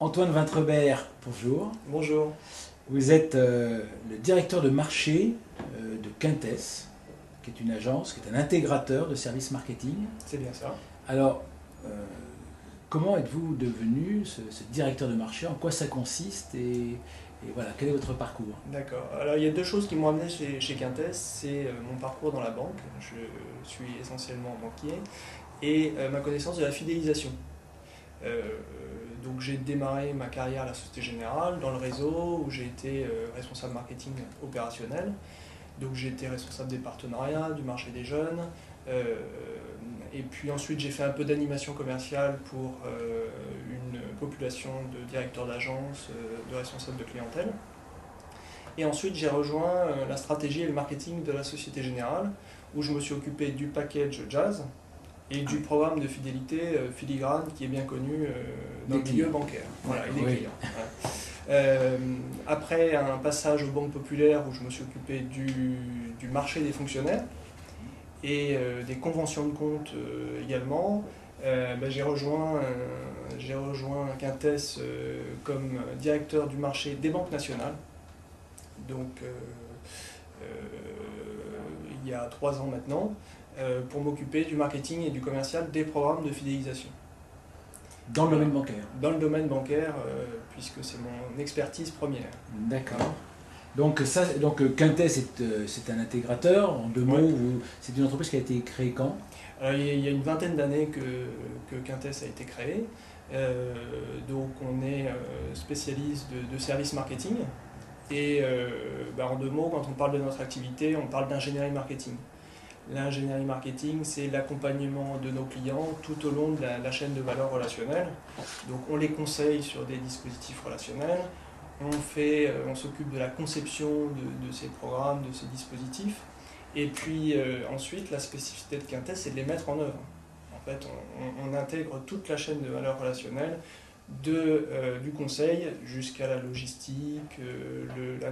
Antoine Vintrebert, bonjour. Bonjour. Vous êtes le directeur de marché de Quintess, qui est une agence, qui est un intégrateur de services marketing. C'est bien ça. Alors, comment êtes-vous devenu ce directeur de marché? En quoi ça consiste et voilà, quel est votre parcours? D'accord. Alors il y a deux choses qui m'ont amené chez Quintess. C'est mon parcours dans la banque. Je suis essentiellement banquier. Et ma connaissance de la fidélisation. Euh, donc j'ai démarré ma carrière à la Société Générale dans le réseau où j'ai été responsable marketing opérationnel. Donc j'ai été responsable des partenariats, du marché des jeunes. Et puis ensuite j'ai fait un peu d'animation commerciale pour une population de directeurs d'agence, de responsables de clientèle. Et ensuite j'ai rejoint la stratégie et le marketing de la Société Générale où je me suis occupé du package Jazz et du programme de fidélité Filigrane qui est bien connu dans le milieu bancaire. Voilà, et des Oui. clients. Après un passage aux banques populaires où je me suis occupé du marché des fonctionnaires et des conventions de compte également, j'ai rejoint Quintess comme directeur du marché des banques nationales. Donc il y a 3 ans maintenant, pour m'occuper du marketing et du commercial des programmes de fidélisation. Dans le domaine bancaire. Dans le domaine bancaire, puisque c'est mon expertise première. D'accord. Donc Quintess, c'est un intégrateur. En deux mots, Ouais. c'est une entreprise qui a été créée quand? Alors, il y a une vingtaine d'années que Quintess a été créé. Donc on est spécialiste de services marketing. Et en deux mots, quand on parle de notre activité, on parle d'ingénierie marketing. L'ingénierie marketing, c'est l'accompagnement de nos clients tout au long de la chaîne de valeur relationnelle. Donc on les conseille sur des dispositifs relationnels, on s'occupe de la conception de ces programmes, de ces dispositifs, et puis ensuite la spécificité de Quintess, c'est de les mettre en œuvre. En fait, on intègre toute la chaîne de valeur relationnelle, du conseil jusqu'à la logistique,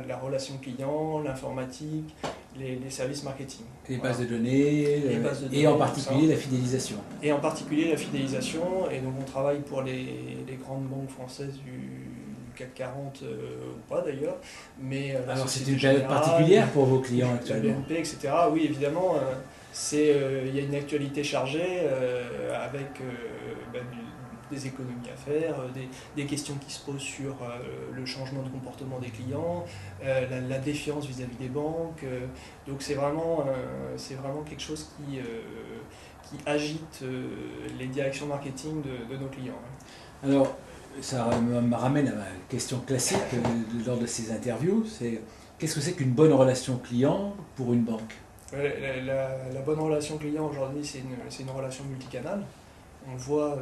la relation client, l'informatique, les services marketing. Les Voilà. bases de données, Les bases de et données, en tout particulier ça. la fidélisation. Et en particulier la fidélisation, et donc on travaille pour les grandes banques françaises du CAC 40 ou pas d'ailleurs, mais la Alors c'est Société une période Générale, particulière pour vos clients la actuellement. BNP, etc. Oui, évidemment, il y a une actualité chargée avec des économies à faire, des questions qui se posent sur le changement de comportement des clients, la défiance vis-à-vis des banques. Donc c'est vraiment quelque chose qui agite les directions marketing de nos clients. Alors ça me ramène à ma question classique lors de ces interviews, c'est qu'est-ce que c'est qu'une bonne relation client pour une banque? La bonne relation client aujourd'hui, c'est une relation multicanale. On voit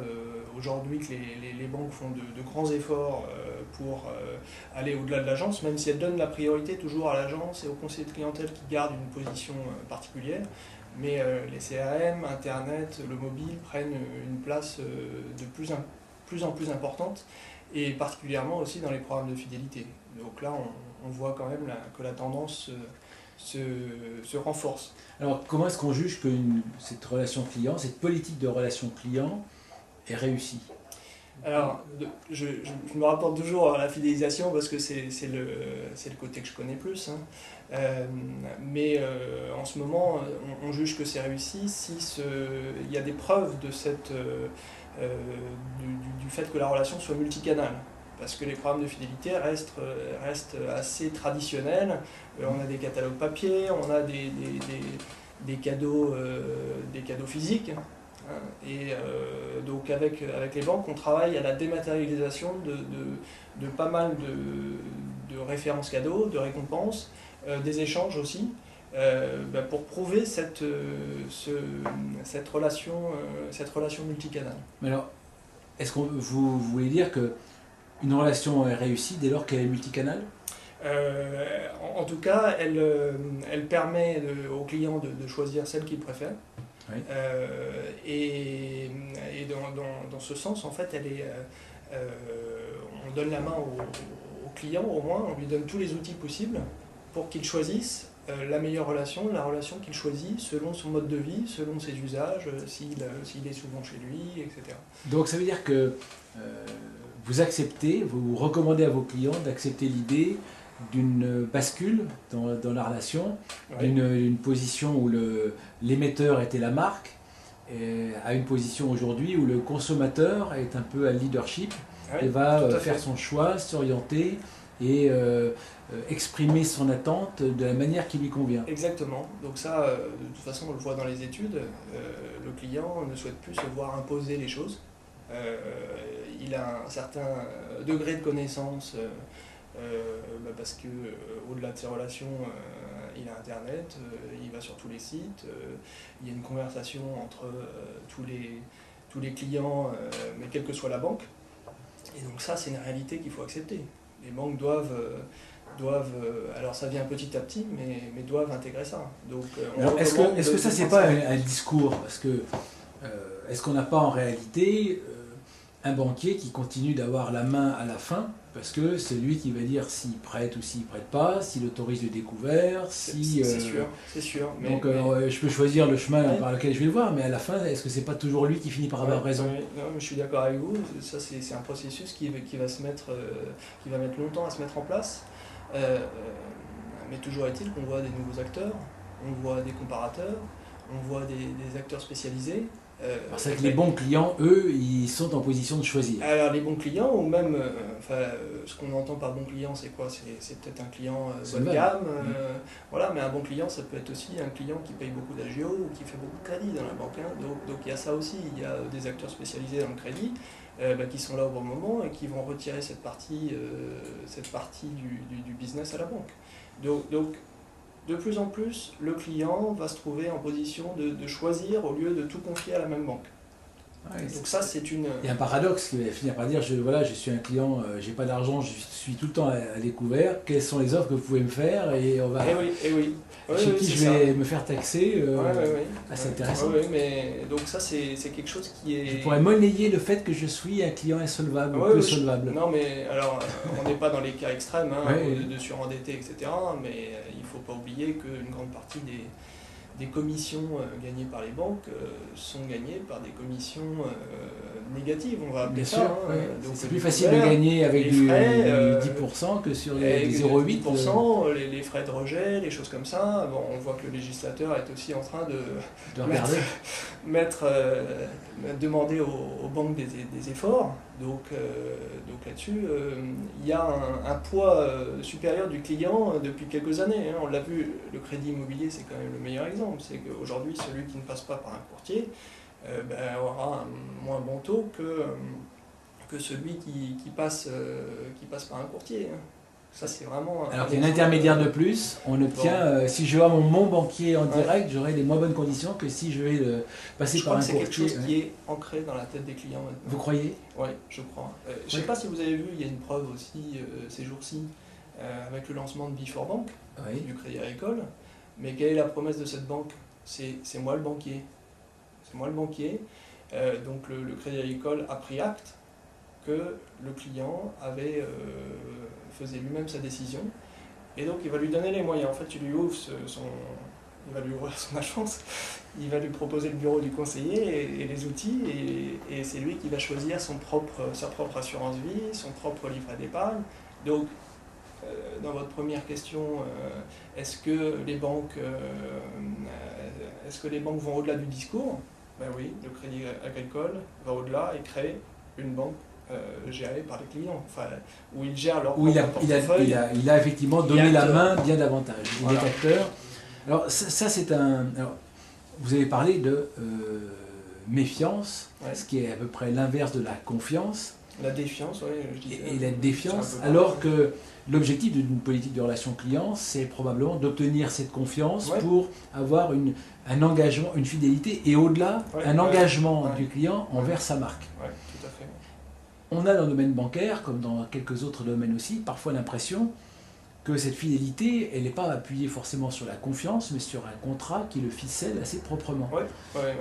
aujourd'hui que les banques font de grands efforts pour aller au-delà de l'agence, même si elles donnent la priorité toujours à l'agence et au conseiller de clientèle qui gardent une position particulière. Mais les CRM, Internet, le mobile prennent une place de plus en plus importante, et particulièrement aussi dans les programmes de fidélité. Donc là, on voit quand même que la tendance se renforce. Alors comment est-ce qu'on juge que cette relation client, cette politique de relation client est réussie? Alors, je me rapporte toujours à la fidélisation parce que c'est le côté que je connais plus. Hein. Mais en ce moment, on juge que c'est réussi si il y a des preuves du fait que la relation soit multicanale. Parce que les programmes de fidélité restent assez traditionnels. On a des catalogues papier, on a des cadeaux physiques. Et donc avec les banques, on travaille à la dématérialisation de pas mal de références cadeaux, de récompenses, des échanges aussi, pour prouver cette relation multicanale. Mais alors, est-ce que vous voulez dire que une relation est réussie dès lors qu'elle est multicanale? En tout cas, elle permet aux clients de choisir celle qu'ils préfèrent. Oui. Et dans ce sens, en fait, on donne la main au client, au moins, on lui donne tous les outils possibles pour qu'il choisisse la meilleure relation, la relation qu'il choisit selon son mode de vie, selon ses usages, s'il est souvent chez lui, etc. Donc ça veut dire que vous acceptez, vous recommandez à vos clients d'accepter l'idée d'une bascule dans la relation, d'une position où l'émetteur était la marque, à une position aujourd'hui où le consommateur est un peu à leadership et va faire son choix, s'orienter et exprimer son attente de la manière qui lui convient. Exactement. Donc ça, de toute façon, on le voit dans les études, le client ne souhaite plus se voir imposer les choses. Il a un certain degré de connaissance parce que au-delà de ses relations, il a Internet, il va sur tous les sites, il y a une conversation entre tous les clients, mais quelle que soit la banque. Et donc ça, c'est une réalité qu'il faut accepter. Les banques doivent alors ça vient petit à petit, mais doivent intégrer ça. Donc, est-ce que ça, c'est pas un discours? Parce que est-ce qu'on n'a pas en réalité un banquier qui continue d'avoir la main à la fin, parce que c'est lui qui va dire s'il prête ou s'il prête pas, s'il autorise le découvert, si... C'est sûr. Donc je peux choisir le chemin par lequel je vais le voir, mais à la fin, est-ce que c'est pas toujours lui qui finit par avoir raison? Non, mais je suis d'accord avec vous, ça c'est un processus qui va mettre longtemps à se mettre en place. Mais toujours est-il qu'on voit des nouveaux acteurs, on voit des comparateurs, on voit des acteurs spécialisés. C'est que les bons clients, eux, ils sont en position de choisir. Alors les bons clients, ou même, ce qu'on entend par bon client, c'est quoi? C'est peut-être un client bas de gamme, voilà, mais un bon client, ça peut être aussi un client qui paye beaucoup d'agio ou qui fait beaucoup de crédit dans la banque. Donc il y a ça aussi, il y a des acteurs spécialisés dans le crédit qui sont là au bon moment et qui vont retirer cette partie du business à la banque. Donc de plus en plus, le client va se trouver en position de choisir au lieu de tout confier à la même banque. Ouais, donc ça, c'est une... Il y a un paradoxe qui va finir par dire, je suis un client, j'ai pas d'argent, je suis tout le temps à découvert, quelles sont les offres que vous pouvez me faire et on va... chez qui je vais me faire taxer, c'est intéressant. Mais donc ça, c'est quelque chose qui est... Je pourrais monnayer le fait que je suis un client insolvable, peu solvable. Non, mais alors, on n'est pas dans les cas extrêmes, de surendetté, etc., mais il ne faut pas oublier qu'une grande partie des commissions gagnées par les banques sont gagnées par des commissions négatives, on va appeler ça. C'est plus facile de gagner avec du 10% que sur les 0,8%. 10%, les frais de rejet, les choses comme ça. Bon, on voit que le législateur est aussi en train de demander aux banques des efforts. Donc là-dessus, il y a un poids supérieur du client depuis quelques années. On l'a vu, le crédit immobilier, c'est quand même le meilleur exemple. C'est qu'aujourd'hui, celui qui ne passe pas par un courtier aura un moins bon taux que celui qui passe par un courtier. Ça, c'est vraiment... Alors qu'il y a un intermédiaire de plus, on obtient, si je vais avoir mon banquier en direct, j'aurai des moins bonnes conditions que si je vais passer par un courtier. C'est quelque chose qui est ancré dans la tête des clients maintenant. Vous croyez? Oui, je crois. Je ne sais pas si vous avez vu, il y a une preuve aussi ces jours-ci avec le lancement de Before Bank, du Crédit Agricole. Mais quelle est la promesse de cette banque? C'est moi le banquier. C'est moi le banquier. Donc le Crédit Agricole a pris acte que le client faisait lui-même sa décision, et donc il va lui donner les moyens. En fait, il va lui ouvrir son agence, il va lui proposer le bureau du conseiller et les outils, et c'est lui qui va choisir sa propre assurance vie, son propre livret d'épargne. Donc, dans votre première question, est-ce que les banques vont au-delà du discours? Ben oui, le Crédit Agricole va au-delà et crée une banque gérés par les clients, où ils gèrent leur propre portefeuille. Il a effectivement donné la main bien davantage. Il est acteur. Alors ça c'est un... Alors, vous avez parlé de méfiance, ce qui est à peu près l'inverse de la confiance. La défiance, oui. Et la défiance, alors que l'objectif d'une politique de relation client, c'est probablement d'obtenir cette confiance pour avoir un engagement, une fidélité, et au-delà, un engagement du client envers sa marque. Ouais, tout à fait. On a dans le domaine bancaire, comme dans quelques autres domaines aussi, parfois l'impression que cette fidélité, elle n'est pas appuyée forcément sur la confiance, mais sur un contrat qui le ficelle assez proprement.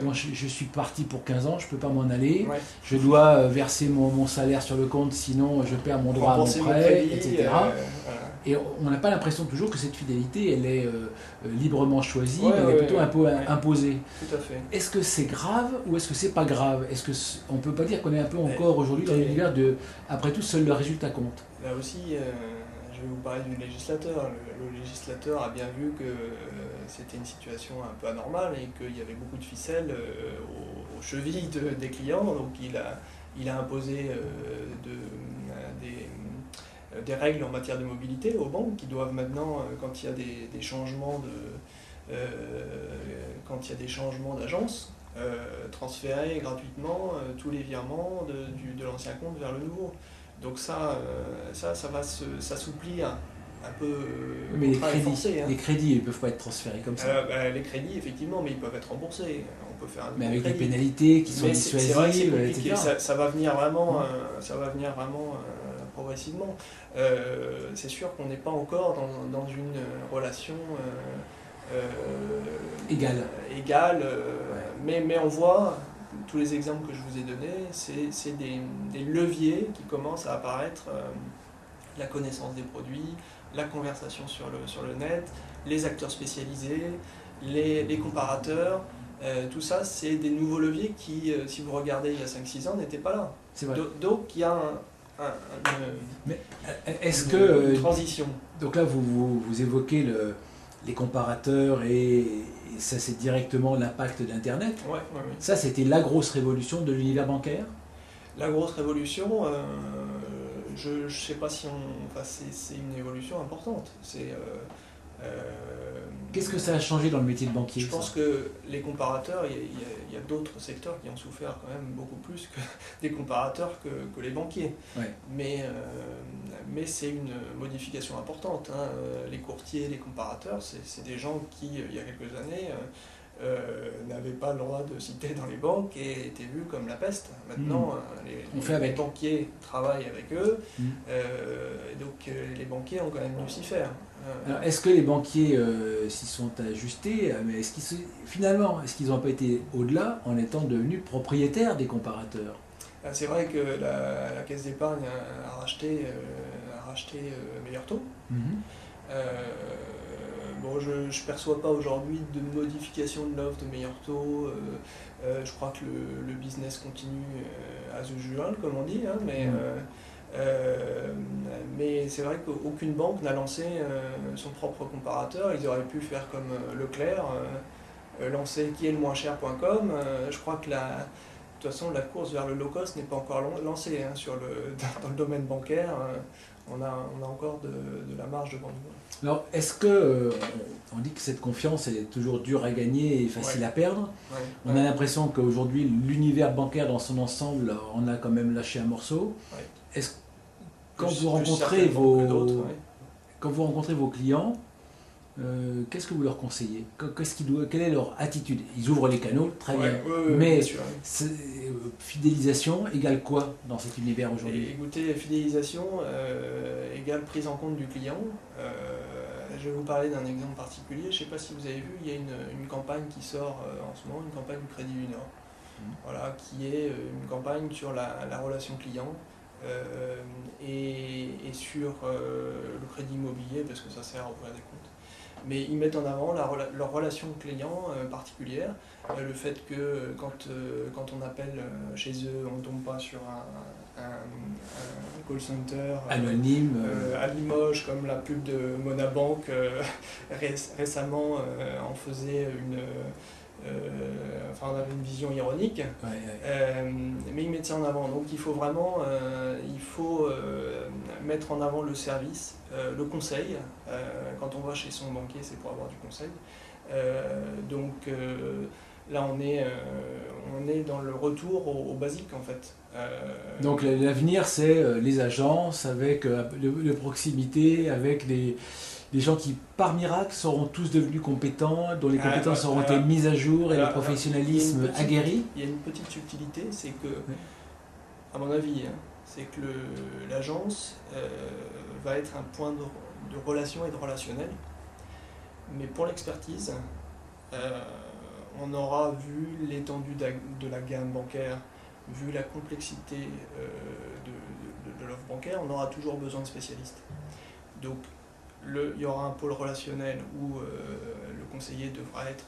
Donc je suis parti pour 15 ans, je ne peux pas m'en aller, je dois verser mon salaire sur le compte, sinon je perds mon droit à mon prêt, etc. Et on n'a pas l'impression toujours que cette fidélité, elle est librement choisie, Ouais, elle est plutôt un peu ouais. imposée. Tout à fait. Est-ce que c'est grave ou est-ce que c'est pas grave? Est-ce que on peut pas dire qu'on est un peu encore aujourd'hui dans l'univers de, après tout, seul le résultat compte? Là aussi, je vais vous parler du législateur. Le législateur a bien vu que c'était une situation un peu anormale et qu'il y avait beaucoup de ficelles aux chevilles des clients. Donc il a imposé des règles en matière de mobilité aux banques qui doivent maintenant, quand il y a des changements quand il y a des changements d'agence, transférer gratuitement tous les virements de l'ancien compte vers le nouveau. Donc ça va s'assouplir un peu. Mais les crédits, ils peuvent pas être transférés comme ça. Les crédits, effectivement, mais ils peuvent être remboursés. On peut faire un mais avec crédit. des pénalités qui sont dissuasives, c'est vrai que c'est compliqué. etc. Ça va venir vraiment, progressivement. C'est sûr qu'on n'est pas encore dans une relation égale. Mais on voit, tous les exemples que je vous ai donnés, c'est des leviers qui commencent à apparaître, la connaissance des produits, la conversation sur le net, les acteurs spécialisés, les comparateurs, tout ça c'est des nouveaux leviers qui, si vous regardez il y a 5-6 ans, n'étaient pas là. C'est vrai. Donc il y a une transition. Donc là vous évoquez les comparateurs et ça c'est directement l'impact d'Internet. Ouais. Ça c'était la grosse révolution de l'univers bancaire. La grosse révolution, je ne sais pas si c'est une évolution importante. Qu'est-ce que ça a changé dans le métier de banquier? Je pense que les comparateurs, il y a d'autres secteurs qui ont souffert quand même beaucoup plus que des comparateurs que les banquiers. Ouais. Mais c'est une modification importante. Hein. Les courtiers, les comparateurs, c'est des gens qui, il y a quelques années, n'avaient pas le droit de citer dans les banques et étaient vus comme la peste. Maintenant, les banquiers travaillent avec eux, donc les banquiers ont quand même dû s'y faire. Alors, est-ce que les banquiers s'y sont ajustés, mais finalement, est-ce qu'ils n'ont pas été au-delà en étant devenus propriétaires des comparateurs? C'est vrai que la Caisse d'épargne a racheté Meilleur Taux. Bon, je ne perçois pas aujourd'hui de modification de l'offre de Meilleur Taux. Je crois que le business continue as usual, comme on dit, hein, mais c'est vrai qu'aucune banque n'a lancé son propre comparateur. Ils auraient pu faire comme Leclerc, lancer qui est le moins cher.com. Je crois que de toute façon, la course vers le low cost n'est pas encore lancée, hein, dans le domaine bancaire. On a encore de la marge devant nous. Alors, est-ce que on dit que cette confiance elle est toujours dure à gagner et facile à perdre? On a l'impression qu'aujourd'hui l'univers bancaire dans son ensemble, on a quand même lâché un morceau. Est-ce quand vous rencontrez vos clients, qu'est-ce que vous leur conseillez? Quelle est leur attitude? Ils ouvrent les canaux, très bien. Mais fidélisation égale quoi dans cet univers aujourd'hui? Écoutez, fidélisation égale prise en compte du client. Je vais vous parler d'un exemple particulier. Je ne sais pas si vous avez vu, il y a une campagne qui sort en ce moment, une campagne du Crédit du Nord. Voilà, qui est une campagne sur la relation client. Et sur le crédit immobilier, parce que ça sert à ouvrir des comptes. Mais ils mettent en avant leur relation client particulière, le fait que quand on appelle chez eux, on ne tombe pas sur un call center anonyme à Limoges, comme la pub de Monabank récemment en faisait on avait une vision ironique, mais ils mettent ça en avant. Donc il faut vraiment mettre en avant le service, le conseil. Quand on va chez son banquier, c'est pour avoir du conseil. Là, on est dans le retour au basique, en fait. Donc l'avenir, c'est les agences avec de proximité, avec des gens qui, par miracle, seront tous devenus compétents, dont les compétences auront été mises à jour et le professionnalisme aguerri. Il y a une petite subtilité, c'est que, à mon avis, c'est que l'agence va être un point de relation et de relationnel. Mais pour l'expertise, on aura vu l'étendue de la gamme bancaire, vu la complexité de l'offre bancaire, on aura toujours besoin de spécialistes. Donc, il y aura un pôle relationnel où le conseiller devra être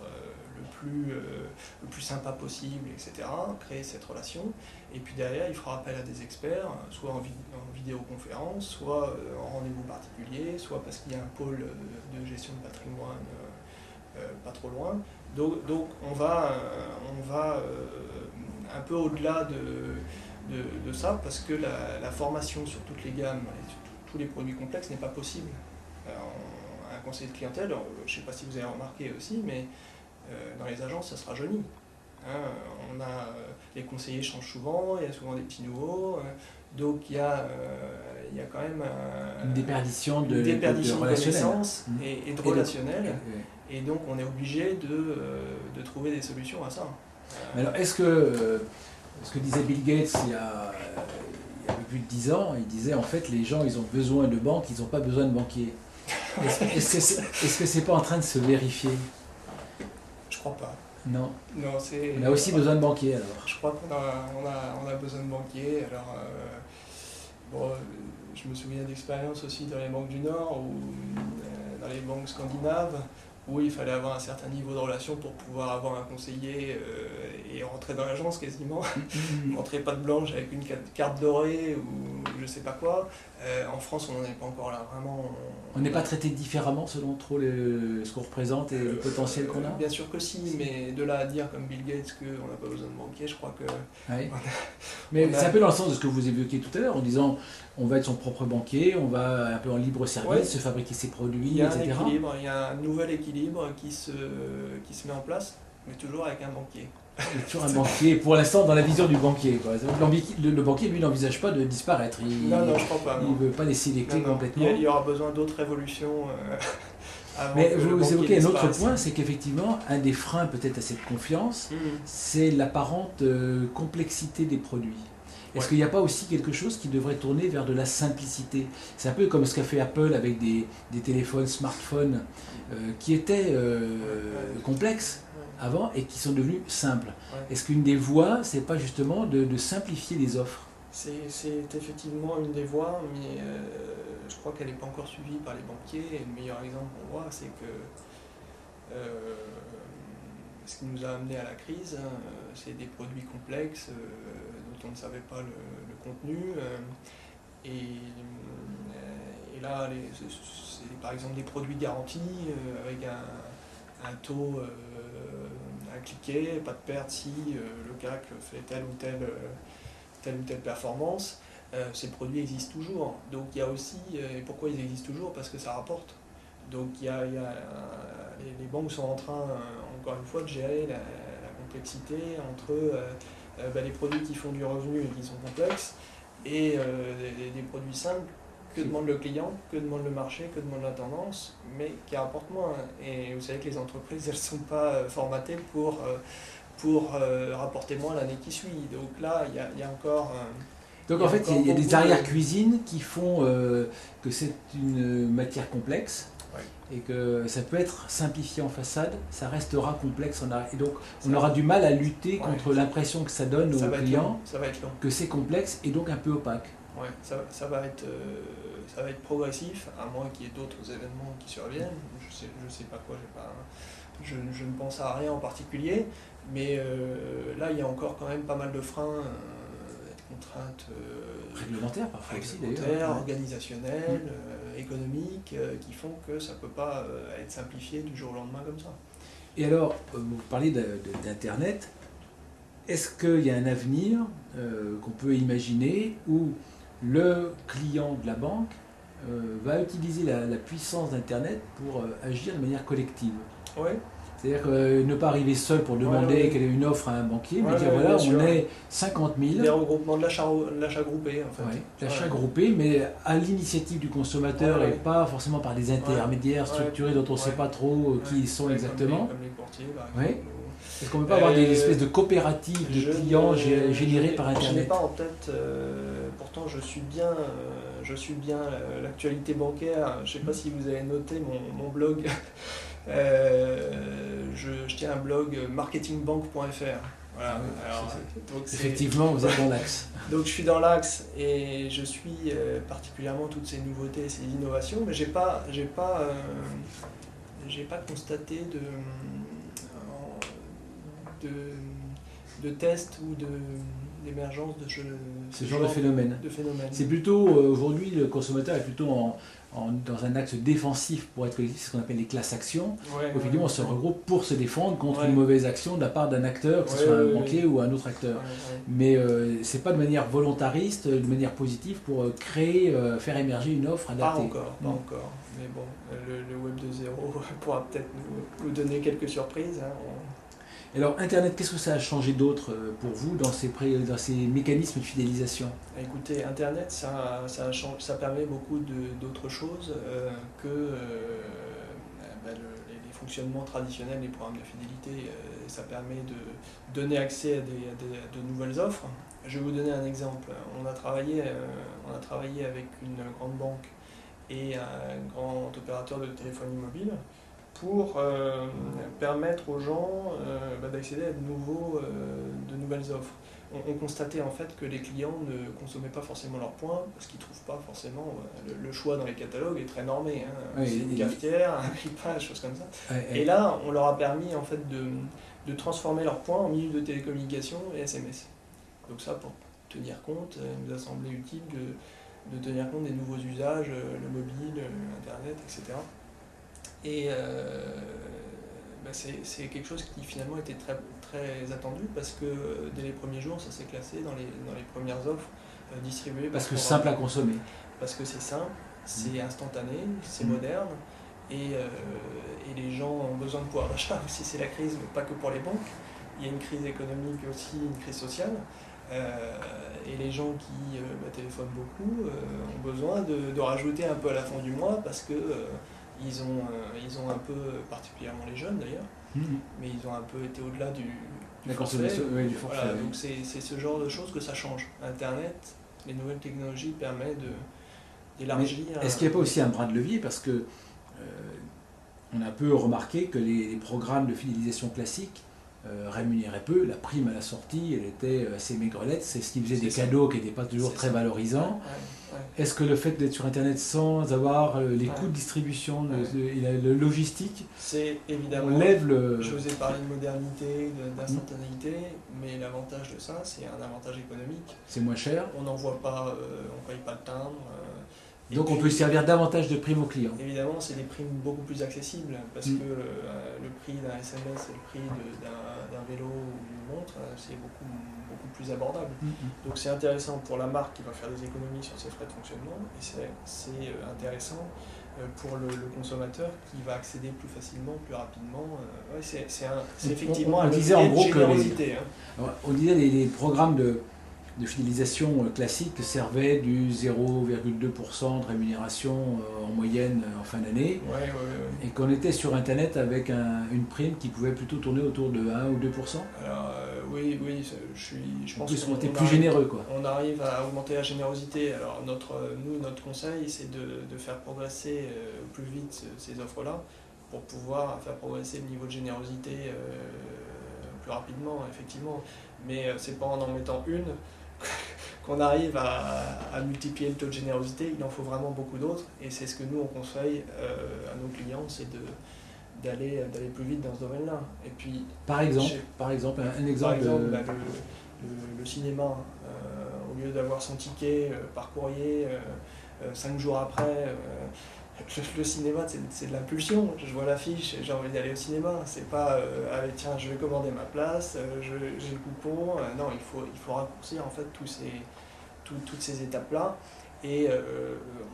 le plus sympa possible, etc., créer cette relation. Et puis derrière, il fera appel à des experts, soit en vidéoconférence, soit en rendez-vous particulier, soit parce qu'il y a un pôle de gestion de patrimoine pas trop loin. Donc on va un peu au-delà de ça, parce que la formation sur toutes les gammes et sur tous les produits complexes n'est pas possible. Un conseiller de clientèle, je ne sais pas si vous avez remarqué aussi, mais dans les agences, ça se rajeunit. Les conseillers changent souvent, il y a souvent des petits nouveaux, donc il y a quand même une déperdition de connaissances et de relationnel, et donc on est obligé de trouver des solutions à ça. Mais alors, est-ce que ce que disait Bill Gates il y a un peu plus de 10 ans, il disait en fait les gens ils ont besoin de banques, ils n'ont pas besoin de banquiers. Est-ce que c'est pas en train de se vérifier? Je crois pas. Non. Non, on a aussi besoin de banquiers alors. Je crois qu'on a besoin de banquiers. Alors, je me souviens d'expériences aussi dans les banques du Nord ou dans les banques scandinaves, où il fallait avoir un certain niveau de relation pour pouvoir avoir un conseiller et rentrer dans l'agence quasiment. Rentrer patte blanche avec une carte dorée ou je sais pas quoi. En France, on n'en est pas encore là, vraiment. On n'est pas traité différemment selon trop ce qu'on représente et le potentiel qu'on a? Bien sûr que si, mais de là à dire comme Bill Gates qu'on n'a pas besoin de banquier, je crois que... Oui. Mais c'est un peu dans le sens de ce que vous évoquiez tout à l'heure, en disant on va être son propre banquier, on va un peu en libre service, se fabriquer ses produits, etc. Il y a un nouvel équilibre qui se met en place, mais toujours avec un banquier. Toujours un banquier, pour l'instant dans la vision du banquier, quoi. Le banquier, lui, n'envisage pas de disparaître. Non, je crois pas. Il ne veut pas laisser les clés complètement. Il y aura besoin d'autres révolutions. Mais vous évoquez un autre point, c'est qu'effectivement, un des freins peut-être à cette confiance, c'est l'apparente complexité des produits. Est-ce qu'il n'y a pas aussi quelque chose qui devrait tourner vers de la simplicité? C'est un peu comme ce qu'a fait Apple avec des téléphones, smartphones, qui étaient complexes avant et qui sont devenus simples. Est-ce qu'une des voies, c'est pas justement de simplifier les offres? C'est effectivement une des voies, mais je crois qu'elle n'est pas encore suivie par les banquiers. Et le meilleur exemple qu'on voit, c'est que ce qui nous a amené à la crise, c'est des produits complexes dont on ne savait pas le contenu. Et là, c'est par exemple des produits garantis avec un taux à cliquer, pas de perte si le CAC fait telle ou telle performance. Ces produits existent toujours. Donc il y a aussi, et pourquoi ils existent toujours? Parce que ça rapporte. Donc les banques sont en train, encore une fois, de gérer la complexité entre les produits qui font du revenu et qui sont complexes et des produits simples. Que demande le client, que demande le marché, que demande la tendance, mais qui rapportent moins. Et vous savez que les entreprises, elles ne sont pas formatées pour rapporter moins l'année qui suit. Donc là, il y a encore... Donc en fait, il y a des arrière-cuisines qui font que c'est une matière complexe. Et que ça peut être simplifié en façade, ça restera complexe en arrière. Et donc on aura du mal à lutter contre l'impression que ça donne aux clients que c'est complexe et donc un peu opaque. Ouais, ça va être progressif, à moins qu'il y ait d'autres événements qui surviennent. Je sais pas quoi, je ne pense à rien en particulier, mais là il y a encore quand même pas mal de freins, contraintes réglementaires parfois aussi d'ailleurs, organisationnelles, économiques, qui font que ça ne peut pas être simplifié du jour au lendemain comme ça. Et alors, vous parlez d'Internet, est-ce qu'il y a un avenir qu'on peut imaginer où le client de la banque va utiliser la puissance d'Internet pour agir de manière collective? Oui. C'est-à-dire ne pas arriver seul pour demander quelle est une offre à un banquier, mais dire voilà, on est 50 000. Les regroupements de l'achat groupé, en fait. L'achat groupé, mais à l'initiative du consommateur et pas forcément par des intermédiaires structurés dont on ne sait pas trop qui ils sont exactement. Comme les courtiers, par exemple. Est-ce qu'on ne peut pas avoir des espèces de coopératives de clients générées par Internet? Je n'ai pas en tête, pourtant je suis bien l'actualité bancaire. Je ne sais pas si vous avez noté mon blog. Je tiens un blog marketingbank.fr. Voilà. Alors, donc effectivement, vous êtes dans l'axe. Donc je suis dans l'axe et je suis particulièrement toutes ces nouveautés, ces innovations, mais j'ai pas constaté de tests ou d'émergence de ce genre de phénomène. C'est plutôt, aujourd'hui, le consommateur est plutôt dans un axe défensif pour être collectif, ce qu'on appelle les classes actions. Effectivement, on se regroupe pour se défendre contre une mauvaise action de la part d'un acteur, que ce soit un banquier ou un autre acteur. Mais c'est pas de manière volontariste, de manière positive pour créer, faire émerger une offre adaptée. Pas encore. Mais bon, le Web 2.0 pourra peut-être nous donner quelques surprises. Hein. Alors, Internet, qu'est-ce que ça a changé d'autre pour vous dans ces mécanismes de fidélisation? Écoutez, Internet, ça permet beaucoup d'autres choses que les fonctionnements traditionnels des programmes de fidélité. Ça permet de donner accès à de nouvelles offres. Je vais vous donner un exemple. On a travaillé avec une grande banque et un grand opérateur de téléphonie mobile pour permettre aux gens d'accéder à de nouvelles offres. On constatait en fait que les clients ne consommaient pas forcément leurs points parce qu'ils ne trouvent pas forcément le choix dans les catalogues est très normé. Hein. C'est une cafetière, un repas, des choses comme ça. Et là, on leur a permis en fait de transformer leurs points en minutes de télécommunication et SMS. Donc ça, pour tenir compte, il nous a semblé utile de tenir compte des nouveaux usages, le mobile, Internet, etc. Et c'est quelque chose qui finalement était très, très attendu parce que dès les premiers jours, ça s'est classé dans les premières offres distribuées. Parce que simple à consommer. Parce que c'est simple, c'est instantané, c'est moderne et les gens ont besoin de pouvoir d'achat aussi, c'est la crise, mais pas que pour les banques. Il y a une crise économique aussi, une crise sociale. Et les gens qui téléphonent beaucoup ont besoin de rajouter un peu à la fin du mois parce que ils ont un peu, particulièrement les jeunes d'ailleurs, mais ils ont un peu été au-delà du forfait. Du forfait. Voilà, donc c'est ce genre de choses que ça change. Internet, les nouvelles technologies permettent d'élargir. Est-ce qu'il n'y a pas aussi un bras de levier? Parce que on a un peu remarqué que les programmes de fidélisation classiques rémunéraient peu. La prime à la sortie, elle était assez maigrelette. C'est ce qui faisait des cadeaux qui n'étaient pas toujours très valorisants. Est-ce que le fait d'être sur Internet sans avoir les coûts de distribution et le logistique, c'est évidemment. Lève le... Je vous ai parlé de modernité, d'instantanéité, mais l'avantage de ça, c'est un avantage économique. C'est moins cher. On n'envoie pas, on paye pas le timbre. Donc on peut servir davantage de primes aux clients. Évidemment, c'est des primes beaucoup plus accessibles parce que le prix d'un SMS et le prix d'un vélo ou d'une montre, c'est beaucoup plus abordable. Donc c'est intéressant pour la marque qui va faire des économies sur ses frais de fonctionnement et c'est intéressant pour le consommateur qui va accéder plus facilement, plus rapidement. C'est effectivement un levier de générosité. On disait les programmes de fidélisation classique servait du 0,2% de rémunération en moyenne en fin d'année, et qu'on était sur Internet avec une prime qui pouvait plutôt tourner autour de 1 ou 2%. Alors oui, je pense qu'on était plus généreux, quoi. On arrive à augmenter la générosité. Alors notre conseil, c'est de faire progresser plus vite ces offres-là pour pouvoir faire progresser le niveau de générosité plus rapidement, effectivement. Mais c'est pas en mettant une qu'on arrive à multiplier le taux de générosité. Il en faut vraiment beaucoup d'autres et c'est ce que nous on conseille à nos clients, c'est d'aller plus vite dans ce domaine-là. Et puis par exemple un exemple. Le cinéma, au lieu d'avoir son ticket par courrier 5 jours après, le cinéma c'est de l'impulsion. Je vois l'affiche et j'ai envie d'aller au cinéma. C'est pas allez tiens je vais commander ma place, j'ai le coupon. Non, il faut raccourcir en fait toutes ces étapes-là. Et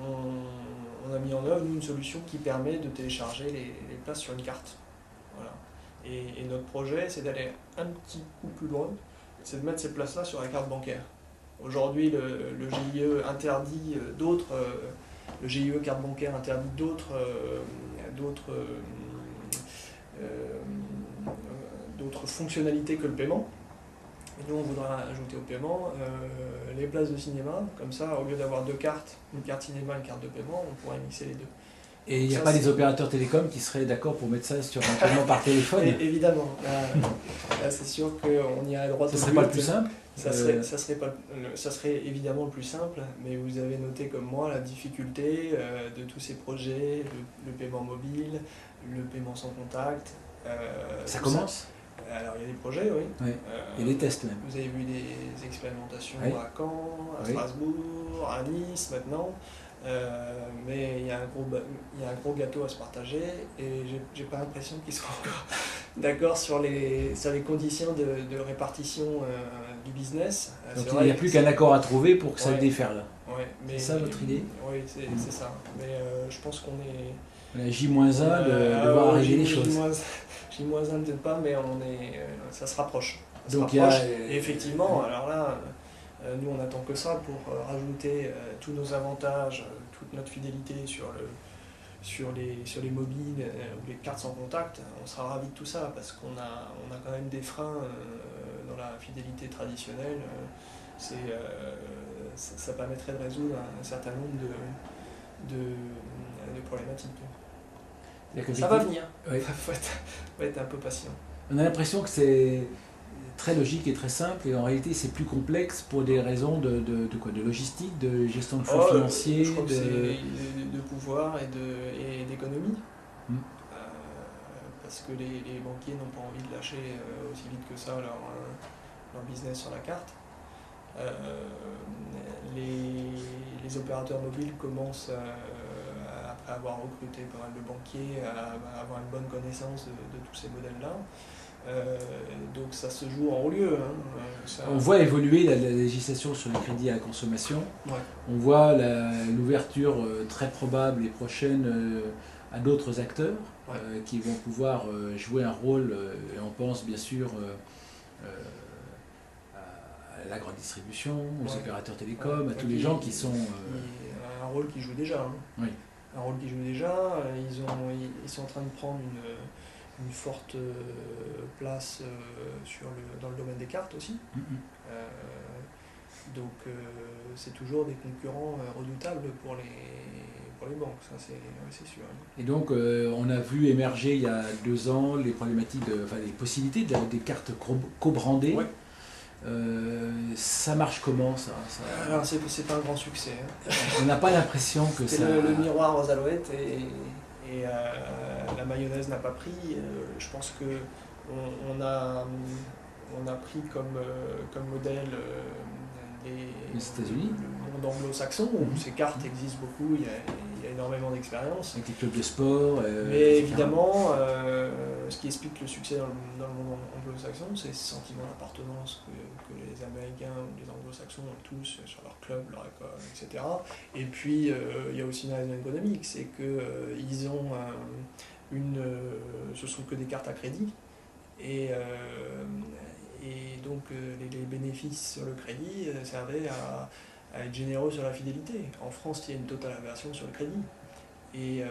on a mis en œuvre une solution qui permet de télécharger les places sur une carte. Voilà. Et notre projet, c'est d'aller un petit coup plus loin, c'est de mettre ces places-là sur la carte bancaire. Aujourd'hui, le GIE interdit d'autres, le GIE carte bancaire interdit d'autres fonctionnalités que le paiement. Et nous, on voudra ajouter au paiement les places de cinéma. Comme ça, au lieu d'avoir deux cartes, une carte cinéma et une carte de paiement, on pourrait mixer les deux. Et il n'y a Ça, pas c'est- des opérateurs télécoms qui seraient d'accord pour mettre ça éventuellement par téléphone? Évidemment, là, c'est sûr qu'on irait droit au Ce but. serait pas le plus simple? Ça serait évidemment le plus simple, mais vous avez noté comme moi la difficulté de tous ces projets, le paiement mobile, le paiement sans contact. Ça tout commence? Alors il y a des projets, oui. Oui. Il y a des tests même. Vous avez vu des expérimentations Oui. à Caen, à Oui. Strasbourg, à Nice maintenant. Mais il y a un gros gâteau à se partager et j'ai pas l'impression qu'ils soient encore d'accord sur les conditions de répartition du business. Donc C'est il vrai n'y a que plus qu'un accord à trouver pour que ça Ouais. déferle. Ouais, C'est ça votre idée? Oui, c'est ça. Mais je pense qu'on est. La J-1 de voir arriver les choses. J-1 peut-être pas, mais ça se rapproche. Donc il y a, Et effectivement, alors là, nous on attend que ça pour rajouter tous nos avantages, toute notre fidélité sur les mobiles ou les cartes sans contact. On sera ravis de tout ça parce qu'on a quand même des freins dans la fidélité traditionnelle. Ça permettrait de résoudre un certain nombre de problématiques. Ça va venir. Oui. Faut être un peu patient. On a l'impression que c'est très logique et très simple, et en réalité c'est plus complexe pour des raisons de logistique, de gestion de flux financiers, je crois que c'est de pouvoir et d'économie. Parce que les banquiers n'ont pas envie de lâcher aussi vite que ça leur business sur la carte. Les opérateurs mobiles commencent, après avoir recruté pas mal de banquiers, à avoir une bonne connaissance de tous ces modèles-là. Donc ça se joue en haut lieu. On voit évoluer la législation sur le crédit à la consommation. Ouais. On voit l'ouverture très probable et prochaine à d'autres acteurs qui vont pouvoir jouer un rôle. Et on pense bien sûr à la grande distribution, aux opérateurs télécoms, à tous les gens qui sont... Un rôle qui joue déjà. Oui. Un rôle qui joue déjà. Ils sont en train de prendre une forte place dans le domaine des cartes aussi. Donc c'est toujours des concurrents redoutables pour les banques, ça c'est sûr. Et donc on a vu émerger il y a 2 ans les problématiques, les possibilités des cartes co-brandées. Ouais. Ça marche comment ça Alors c'est pas un grand succès. On n'a pas l'impression que c'est ça... le miroir aux alouettes et la mayonnaise n'a pas pris. Je pense que on a pris comme modèle les États-Unis, le monde anglo-saxon où ces cartes existent beaucoup, il y a énormément d'expérience. Avec les clubs de sport. Mais évidemment, ce qui explique le succès dans le monde anglo-saxon, c'est ce sentiment d'appartenance que les Américains ou les anglo-saxons ont tous sur leur club, leur école, etc. Et puis il y a aussi une raison économique, c'est qu'ils ont ce sont que des cartes à crédit. Et donc les bénéfices sur le crédit servaient à être généreux sur la fidélité. En France, il y a une totale aversion sur le crédit. Et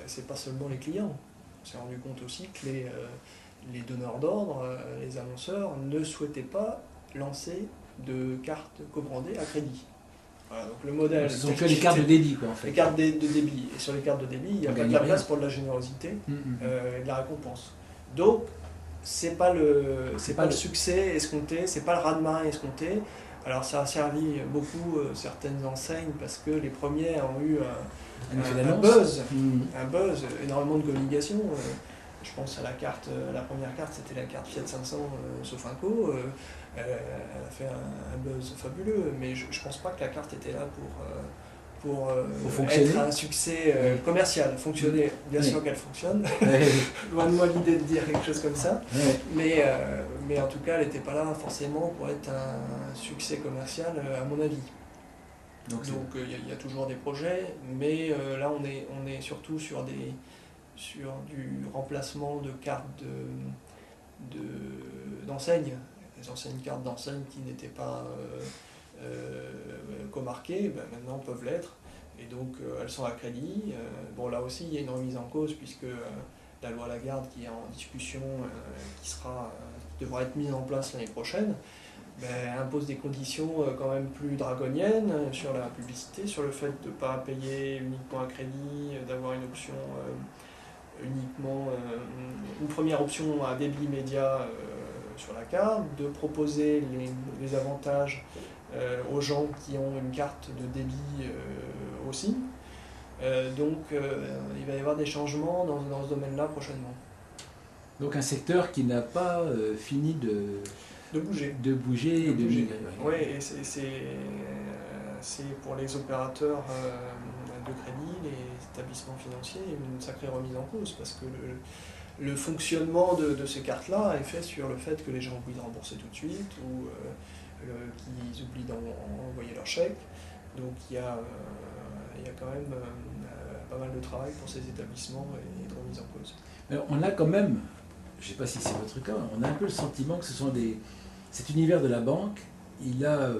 c'est pas seulement les clients. On s'est rendu compte aussi que les donneurs d'ordre, les annonceurs, ne souhaitaient pas lancer de cartes co-brandées à crédit. Voilà, donc le modèle... Ce sont que les cartes de débit, quoi, en fait. Les cartes de débit. Et sur les cartes de débit, il n'y a pas de la place pour de la générosité et de la récompense. Donc, c'est pas le succès escompté, c'est pas le raz-de-marée escompté. Alors ça a servi beaucoup certaines enseignes parce que les premières ont eu un buzz, énormément de communication. Je pense à la première carte, c'était la carte Fiat 500 Sofinco. Elle a fait un buzz fabuleux, mais je pense pas que la carte était là pour être un succès commercial, fonctionner. Bien sûr qu'elle fonctionne, loin de moi l'idée de dire quelque chose comme ça, mais en tout cas elle n'était pas là forcément pour être un succès commercial à mon avis. Donc il y a toujours des projets, mais là on est surtout sur du remplacement de cartes d'enseignes, des anciennes cartes d'enseignes qui n'étaient pas comarquées, maintenant peuvent l'être, et donc elles sont à crédit. Bon, là aussi il y a une remise en cause puisque la loi Lagarde qui est en discussion, qui devra être mise en place l'année prochaine, impose des conditions quand même plus draconiennes sur la publicité, sur le fait de ne pas payer uniquement à crédit, d'avoir une option uniquement, une première option à débit immédiat sur la carte, de proposer les avantages aux gens qui ont une carte de débit aussi. Donc il va y avoir des changements dans ce domaine-là prochainement. Donc un secteur qui n'a pas fini de bouger. Et de migrer. Oui, et c'est pour les opérateurs de crédit, les établissements financiers, une sacrée remise en cause, parce que le fonctionnement de ces cartes-là est fait sur le fait que les gens oublient de rembourser tout de suite, ou qu'ils oublient d'envoyer leur chèque. Donc il y a quand même pas mal de travail pour ces établissements et de remise en cause. Alors, on a quand même, je ne sais pas si c'est votre cas, on a un peu le sentiment que cet univers de la banque, il a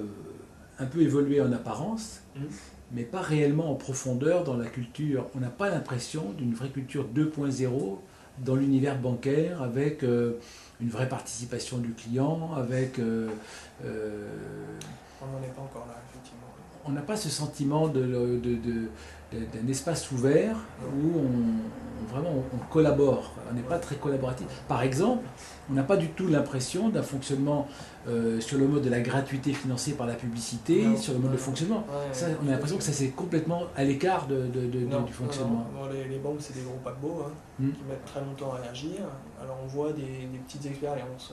un peu évolué en apparence, mais pas réellement en profondeur dans la culture. On n'a pas l'impression d'une vraie culture 2.0 dans l'univers bancaire, avec une vraie participation du client, avec... On n'en est pas encore là, effectivement. On n'a pas ce sentiment d'un espace ouvert où on collabore. On n'est pas très collaboratif. Par exemple, on n'a pas du tout l'impression d'un fonctionnement sur le mode de la gratuité financée par la publicité, sur le mode de fonctionnement. Ça, on a l'impression que ça c'est complètement à l'écart du fonctionnement. Non, les banques, c'est des gros paquebots qui mettent très longtemps à réagir. Alors on voit des petites expériences.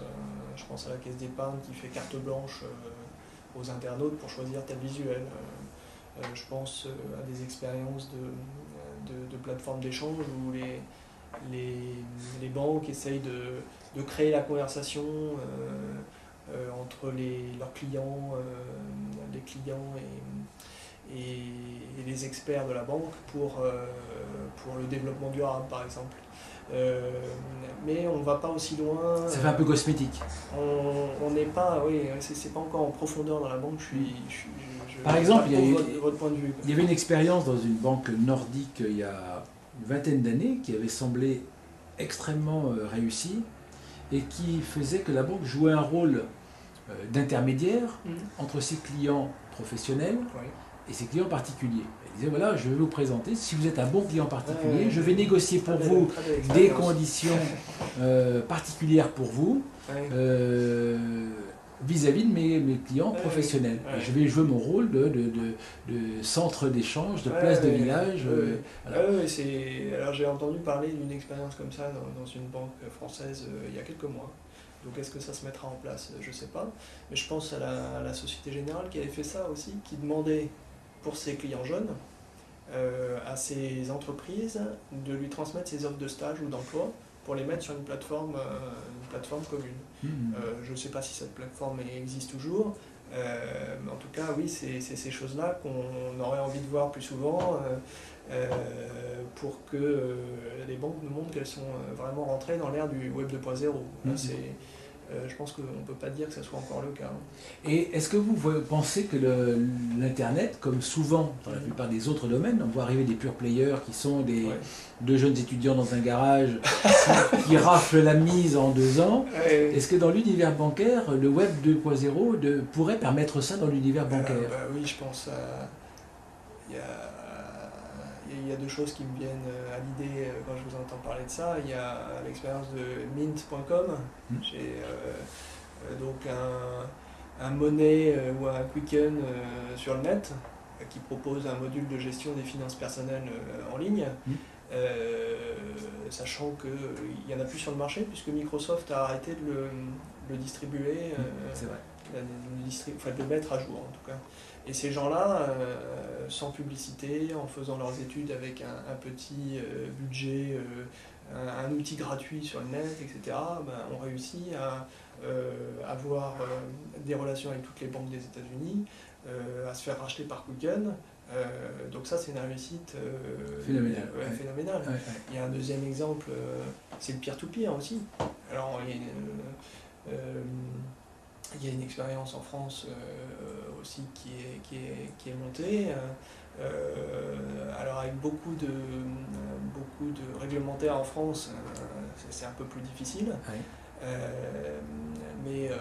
Je pense à la Caisse d'épargne qui fait carte blanche aux internautes pour choisir tel visuel. Je pense à des expériences de plateformes d'échange où les banques essayent de créer la conversation entre leurs clients, les clients et les experts de la banque pour le développement durable, par exemple. Mais on ne va pas aussi loin. Ça fait un peu cosmétique. On n'est pas, oui, c'est pas encore en profondeur dans la banque. Par exemple, votre point de vue. Il y avait une expérience dans une banque nordique il y a une vingtaine d'années qui avait semblé extrêmement réussie et qui faisait que la banque jouait un rôle d'intermédiaire entre ses clients professionnels et ses clients particuliers. Elle disait voilà, je vais vous présenter, si vous êtes un bon client particulier, je vais négocier pour vous des conditions particulières pour vous vis-à-vis de mes clients professionnels. Et je vais jouer mon rôle de centre d'échange, de place de village. Voilà. Alors j'ai entendu parler d'une expérience comme ça dans une banque française il y a quelques mois. Donc est-ce que ça se mettra en place? Je ne sais pas. Mais je pense à la Société Générale qui avait fait ça aussi, qui demandait pour ses clients jeunes à ces entreprises de lui transmettre ses offres de stage ou d'emploi pour les mettre sur une plateforme commune. Je ne sais pas si cette plateforme existe toujours, mais en tout cas, oui, c'est ces choses-là qu'on aurait envie de voir plus souvent pour que les banques nous montrent qu'elles sont vraiment rentrées dans l'ère du Web 2.0. Je pense qu'on ne peut pas dire que ce soit encore le cas. Et est-ce que vous pensez que l'Internet, comme souvent dans la plupart des autres domaines, on voit arriver des pure players qui sont deux jeunes étudiants dans un garage qui raflent la mise en 2 ans, est-ce que dans l'univers bancaire, le Web 2.0 pourrait permettre ça dans l'univers bancaire? Oui, je pense. Il y a 2 choses qui me viennent à l'idée quand je vous entends parler de ça. Il y a l'expérience de Mint.com. J'ai donc un Money ou un Quicken sur le net qui propose un module de gestion des finances personnelles en ligne, sachant qu'il n'y en a plus sur le marché puisque Microsoft a arrêté de le distribuer, c'est vrai. De le mettre à jour en tout cas. Et ces gens-là, sans publicité, en faisant leurs études avec un petit budget, un outil gratuit sur le net, etc., ont réussi à avoir des relations avec toutes les banques des États-Unis, à se faire racheter par Quicken. Donc ça, c'est une réussite phénoménale. Il y a un deuxième exemple, c'est le peer-to-peer aussi. Alors, il y a une expérience en France aussi qui est montée, alors avec beaucoup de réglementaires en France, c'est un peu plus difficile, mais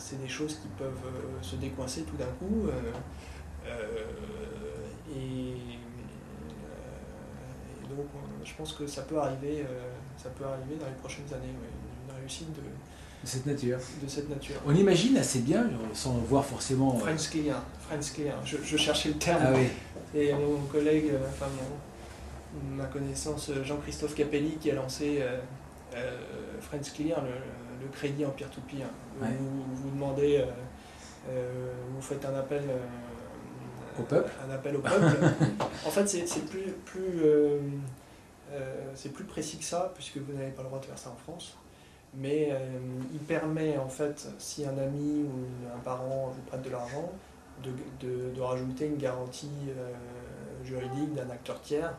c'est des choses qui peuvent se décoincer tout d'un coup. Et donc, je pense que ça peut arriver dans les prochaines années, une réussite de cette nature. De cette nature. On imagine assez bien, sans voir forcément. Friends Clear. Je cherchais le terme. Ah oui. Et mon collègue, ma connaissance, Jean-Christophe Capelli, qui a lancé Friends Clear, le crédit en peer-to-peer. Ouais. Vous demandez, vous faites un appel au peuple. En fait, c'est plus précis que ça, puisque vous n'avez pas le droit de faire ça en France. Mais il permet, en fait, si un ami ou un parent vous prête de l'argent, de rajouter une garantie juridique d'un acteur tiers,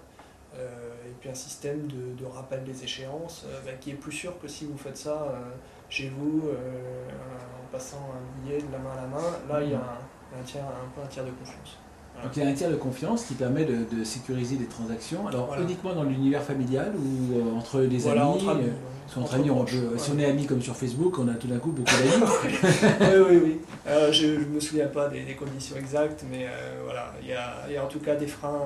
et puis un système de rappel des échéances qui est plus sûr que si vous faites ça chez vous, en passant un billet de la main à la main. Là, il y a un tiers de confiance. Voilà. Donc il y a un tiers de confiance qui permet de sécuriser des transactions. Alors voilà. Uniquement dans l'univers familial ou entre des amis, entre amis, si on est amis comme sur Facebook, on a tout d'un coup beaucoup d'amis. Oui. Je ne me souviens pas des conditions exactes, mais voilà, il y a en tout cas des freins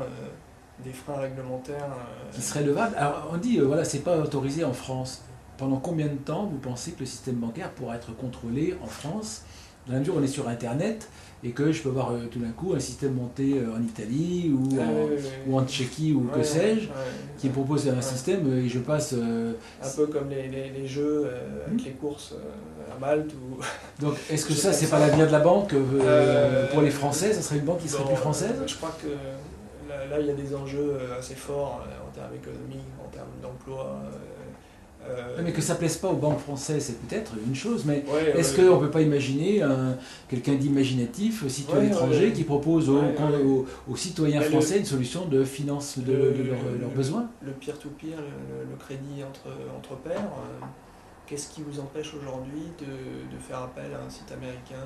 réglementaires. Qui seraient levables. Alors on dit, voilà, c'est pas autorisé en France. Pendant combien de temps vous pensez que le système bancaire pourra être contrôlé en France, dans la mesure où on est sur Internet et que je peux avoir tout d'un coup un système monté en Italie ou en Tchéquie ou que sais-je, qui propose un système et je passe... un peu comme les jeux avec les courses à Malte. Donc est-ce que ça, c'est pas l'avenir de la banque pour les Français? Ça serait une banque qui serait plus française? Je crois que là, il y a des enjeux assez forts en termes économiques, en termes d'emploi. Mais que ça ne plaise pas aux banques françaises, c'est peut-être une chose, mais est-ce qu'on ne peut pas imaginer quelqu'un d'imaginatif, situé à l'étranger, qui propose aux citoyens français une solution de finance de leurs besoins? Le peer-to-peer, le crédit entre pairs, qu'est-ce qui vous empêche aujourd'hui de faire appel à un site américain?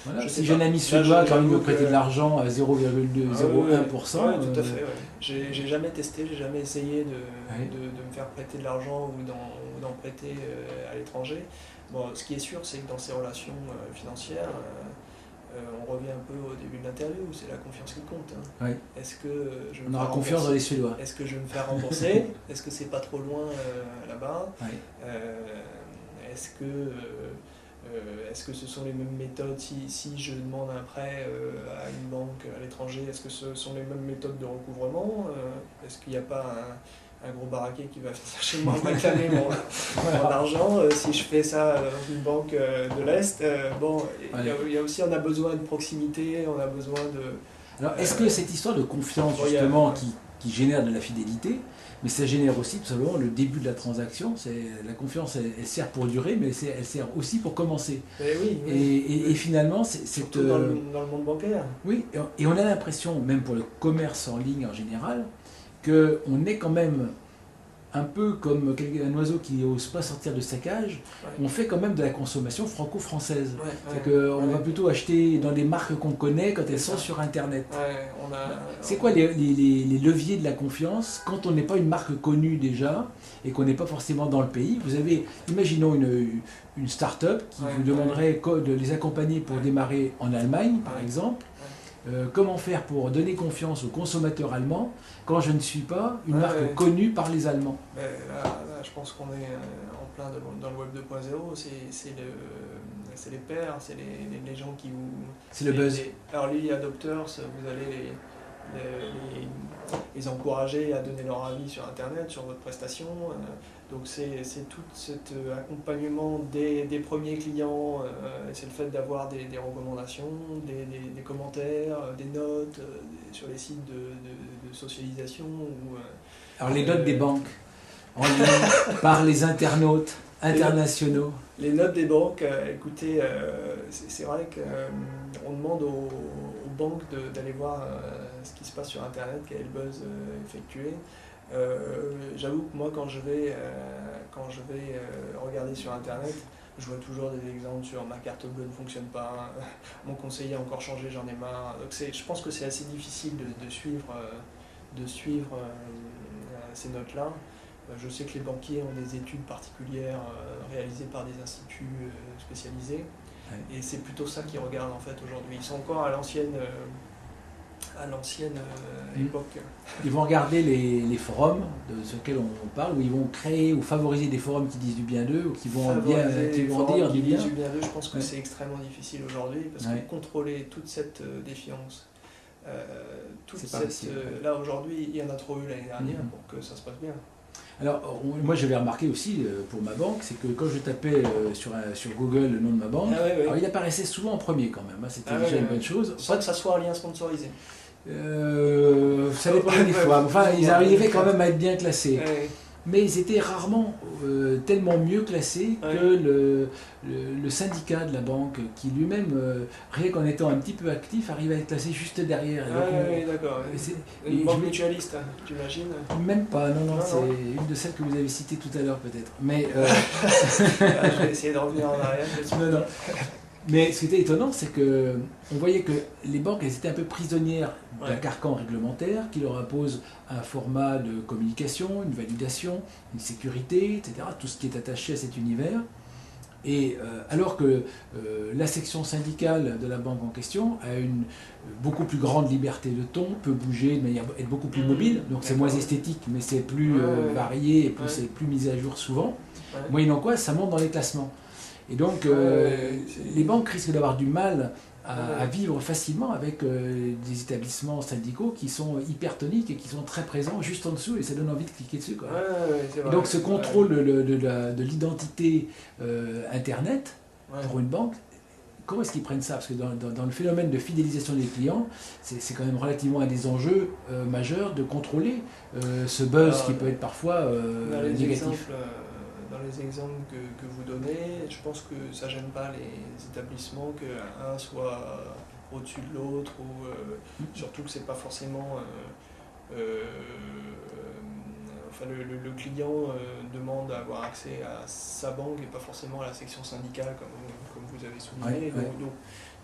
Voilà, si j'ai un ami suédois qui a envie de me prêter de l'argent à 0,01%. Tout à fait. J'ai jamais testé, j'ai jamais essayé de me faire prêter de l'argent ou d'en prêter à l'étranger. Bon, ce qui est sûr, c'est que dans ces relations financières, on revient un peu au début de l'interview, c'est la confiance qui compte. Oui. Est-ce que on aura confiance dans les Suédois. Est-ce que je vais me faire rembourser? Est-ce que c'est pas trop loin là-bas? Est-ce que ce sont les mêmes méthodes si je demande un prêt à une banque à l'étranger? Est-ce que ce sont les mêmes méthodes de recouvrement? Est-ce qu'il n'y a pas un gros baraquet qui va venir chez moi réclamer mon argent si je fais ça dans une banque de l'Est? Il y a aussi, on a besoin de proximité, on a besoin de... Alors, est-ce que cette histoire de confiance, justement, qui génère de la fidélité, mais ça génère aussi tout simplement le début de la transaction. La confiance, elle sert pour durer, mais elle sert aussi pour commencer. Et finalement, surtout dans le monde bancaire. Oui, et on a l'impression, même pour le commerce en ligne en général, qu'on est quand même un peu comme un oiseau qui n'ose pas sortir de sa cage. On fait quand même de la consommation franco-française. On va plutôt acheter dans des marques qu'on connaît quand elles sont sur Internet. C'est quoi les leviers de la confiance quand on n'est pas une marque connue déjà et qu'on n'est pas forcément dans le pays? Vous avez, imaginons une start-up qui vous demanderait de les accompagner pour démarrer en Allemagne, par exemple. Comment faire pour donner confiance aux consommateurs allemands quand je ne suis pas une marque connue par les Allemands? Là, je pense qu'on est en plein dans le Web 2.0. C'est les pairs, c'est les gens qui vous... C'est le buzz. Early adopters, vous allez les encourager à donner leur avis sur Internet, sur votre prestation. Donc c'est tout cet accompagnement des premiers clients, c'est le fait d'avoir des recommandations, des commentaires, des notes sur les sites de socialisation. Alors les notes des banques, en ligne, par les internautes internationaux. Les notes des banques, écoutez, c'est vrai qu'on demande aux banques d'aller voir ce qui se passe sur Internet, quel est le buzz effectué. J'avoue que moi, quand je vais regarder sur Internet, je vois toujours des exemples sur ma carte bleue ne fonctionne pas, mon conseiller a encore changé, j'en ai marre. Donc je pense que c'est assez difficile de suivre ces notes-là. Je sais que les banquiers ont des études particulières réalisées par des instituts spécialisés. Et c'est plutôt ça qu'ils regardent en fait aujourd'hui. Ils sont encore à l'ancienne époque. Ils vont regarder les forums sur lesquels on parle, où ils vont créer ou favoriser des forums qui disent du bien d'eux, ou qui vont dire du bien. Je pense que c'est extrêmement difficile aujourd'hui, parce que contrôler toute cette défiance, là aujourd'hui, il y en a trop eu l'année dernière pour que ça se passe bien. Alors, moi j'avais remarqué aussi pour ma banque, c'est que quand je tapais sur Google le nom de ma banque, alors, il apparaissait souvent en premier quand même, c'était déjà une bonne chose. Sans que ça soit un lien sponsorisé. Ça dépendait des fois. Enfin, ils arrivaient quand même à être bien classés. Mais ils étaient rarement tellement mieux classés que le syndicat de la banque, qui lui-même, rien qu'en étant un petit peu actif, arrive à être classé juste derrière. Oui, d'accord. Une banque mutualiste, tu imagines? Même pas, non, c'est une de celles que vous avez citées tout à l'heure peut-être. Mais je vais essayer de revenir en arrière. Non. Mais ce qui était étonnant, c'est qu'on voyait que les banques, elles étaient un peu prisonnières d'un carcan réglementaire qui leur impose un format de communication, une validation, une sécurité, etc. Tout ce qui est attaché à cet univers. Et alors que la section syndicale de la banque en question a une beaucoup plus grande liberté de ton, peut bouger de manière être beaucoup plus mobile, donc c'est moins esthétique, mais c'est plus varié et c'est plus mis à jour souvent. Moyennant quoi, ça monte dans les classements. Et donc, les banques risquent d'avoir du mal à vivre facilement avec des établissements syndicaux qui sont hypertoniques et qui sont très présents juste en dessous, et ça donne envie de cliquer dessus, quoi. Et donc, ce contrôle de l'identité Internet pour une banque, comment est-ce qu'ils prennent ça? Parce que dans le phénomène de fidélisation des clients, c'est quand même relativement un des enjeux majeurs de contrôler ce buzz qui peut être parfois négatif. Dans les exemples que vous donnez, je pense que ça ne gêne pas les établissements qu'un soit au-dessus de l'autre, ou surtout que c'est pas forcément... le client demande à avoir accès à sa banque et pas forcément à la section syndicale, comme vous avez souligné.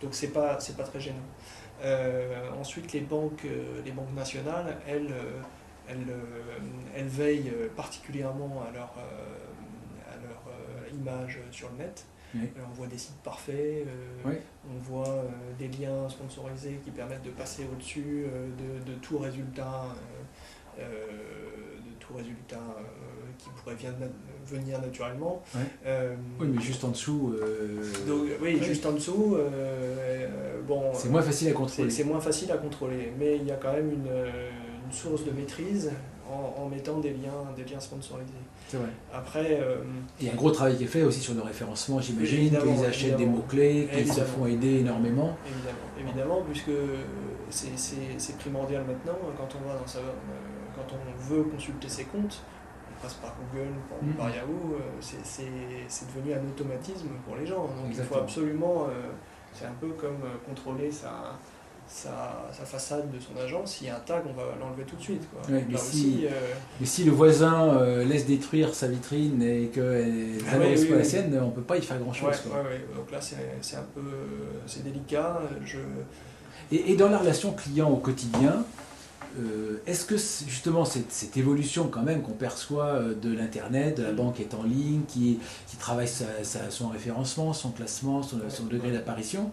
Donc c'est pas très gênant. Ensuite, les banques nationales, elles veillent particulièrement à leur image sur le net. On voit des sites parfaits, on voit des liens sponsorisés qui permettent de passer au-dessus de tout résultat, qui pourrait venir naturellement. Oui, mais juste en dessous... juste en dessous, c'est moins facile à contrôler. C'est moins facile à contrôler, mais il y a quand même une source de maîtrise en mettant des liens sponsorisés. C'est vrai. Après, il y a un gros travail qui est fait aussi sur le référencement, j'imagine, qu'ils achètent des mots-clés, qu'ils se font aider énormément. Évidemment, puisque c'est primordial maintenant, quand on veut consulter ses comptes, on passe par Google, par Yahoo, c'est devenu un automatisme pour les gens. Donc il faut absolument, c'est un peu comme contrôler sa façade de son agence. S'il y a un tag, on va l'enlever tout de suite, quoi. Mais si le voisin laisse détruire sa vitrine et qu'elle n'annonce pas la sienne, on ne peut pas y faire grand-chose. Donc là, c'est un peu délicat. Et dans la relation client au quotidien, est-ce que justement cette évolution quand même qu'on perçoit de l'Internet, de la banque est en ligne, qui travaille son référencement, son classement, son degré d'apparition,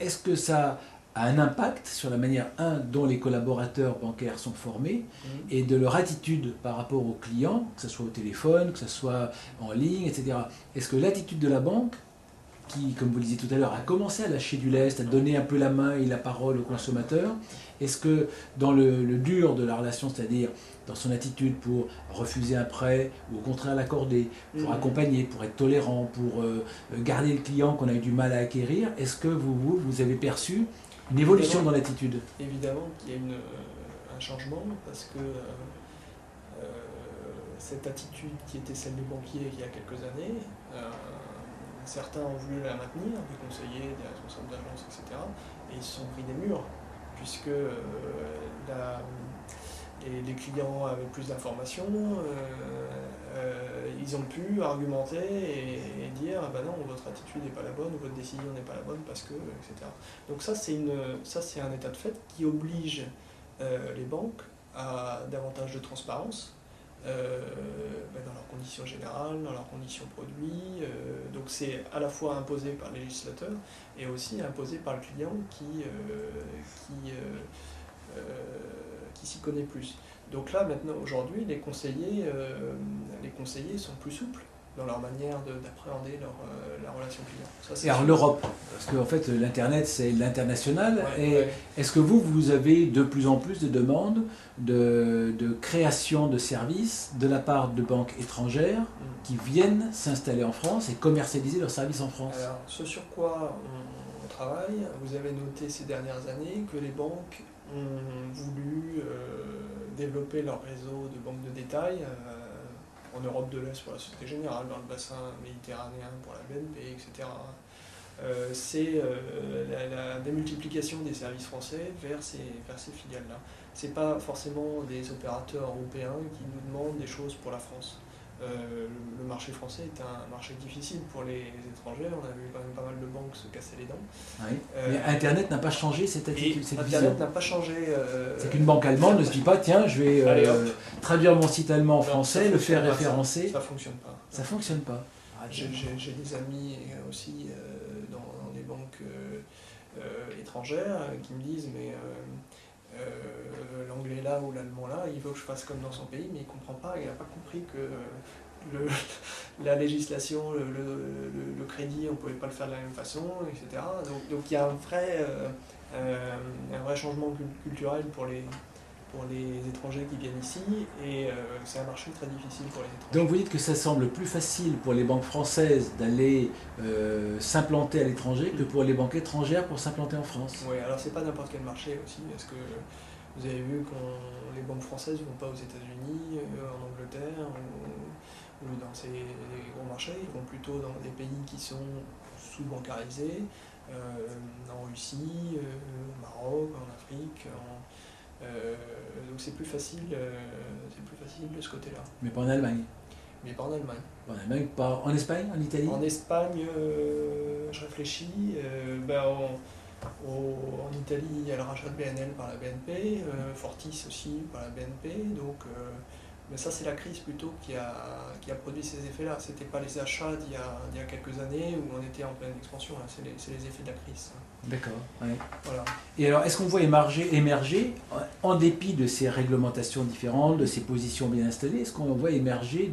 est-ce que ça a un impact sur la manière, dont les collaborateurs bancaires sont formés, et de leur attitude par rapport aux clients, que ce soit au téléphone, que ce soit en ligne, etc. Est-ce que l'attitude de la banque, qui, comme vous le disiez tout à l'heure, a commencé à lâcher du lest, à donner un peu la main et la parole au consommateur, est-ce que dans le dur de la relation, c'est-à-dire dans son attitude pour refuser un prêt ou au contraire l'accorder, pour accompagner, pour être tolérant, pour garder le client qu'on a eu du mal à acquérir, est-ce que vous avez perçu une évolution dans l'attitude? Évidemment qu'il y a un changement, parce que cette attitude qui était celle des banquiers il y a quelques années, certains ont voulu la maintenir, des conseillers, des responsables d'agence, etc. Et ils se sont pris des murs, puisque les clients avaient plus d'informations, ils ont pu argumenter et dire « non, votre attitude n'est pas la bonne, ou votre décision n'est pas la bonne, parce que… » etc. Donc ça, c'est un état de fait qui oblige les banques à davantage de transparence, dans leurs conditions générales, dans leurs conditions produits. Donc c'est à la fois imposé par le législateur et aussi imposé par le client qui s'y connaît plus. Donc là, maintenant, aujourd'hui, les conseillers sont plus souples dans leur manière d'appréhender la relation client. Et alors l'Europe, parce qu'en fait l'Internet c'est l'international, est-ce que vous avez de plus en plus de demandes de création de services de la part de banques étrangères qui viennent s'installer en France et commercialiser leurs services en France? Alors, ce sur quoi on travaille, vous avez noté ces dernières années que les banques ont voulu développer leur réseau de banques de détail en Europe de l'Est pour la Société Générale, dans le bassin méditerranéen pour la BNP, etc. C'est la démultiplication des services français vers ces filiales-là. Ce n'est pas forcément des opérateurs européens qui nous demandent des choses pour la France. Le marché français est un marché difficile pour les étrangers. On a vu quand même pas mal de banques se casser les dents. Oui. Mais Internet n'a pas changé cette attitude, cette vision. Internet n'a pas changé. C'est qu'une banque allemande ne se dit pas tiens, je vais traduire mon site allemand en français, le faire référencer. Ça ne fonctionne pas. Ça ne fonctionne pas. J'ai des amis aussi dans des banques étrangères qui me disent mais l'anglais là ou l'allemand là, il veut que je fasse comme dans son pays, mais il ne comprend pas, il n'a pas compris que la législation, le crédit, on ne pouvait pas le faire de la même façon, etc. Donc il y a un vrai changement culturel pour les étrangers qui viennent ici, et c'est un marché très difficile pour les étrangers. Donc vous dites que ça semble plus facile pour les banques françaises d'aller s'implanter à l'étranger que pour les banques étrangères pour s'implanter en France. Oui, alors c'est pas n'importe quel marché aussi, parce que vous avez vu que les banques françaises ne vont pas aux États-Unis, en Angleterre, ou dans ces gros marchés, ils vont plutôt dans des pays qui sont sous-bancarisés, en Russie, au Maroc, en Afrique, donc c'est plus facile de ce côté-là. Mais pas en Allemagne. Mais pas en Allemagne. En Allemagne, pas en Espagne, en Italie? En Espagne, je réfléchis. En Italie, il y a le rachat de BNL par la BNP, Fortis aussi par la BNP. Donc, mais ça, c'est la crise plutôt qui a produit ces effets-là. Ce n'était pas les achats d'il y a quelques années où on était en pleine expansion. C'est les effets de la crise. D'accord. Ouais. Voilà. Et alors, est-ce qu'on voit émerger, en dépit de ces réglementations différentes, de ces positions bien installées, est-ce qu'on voit émerger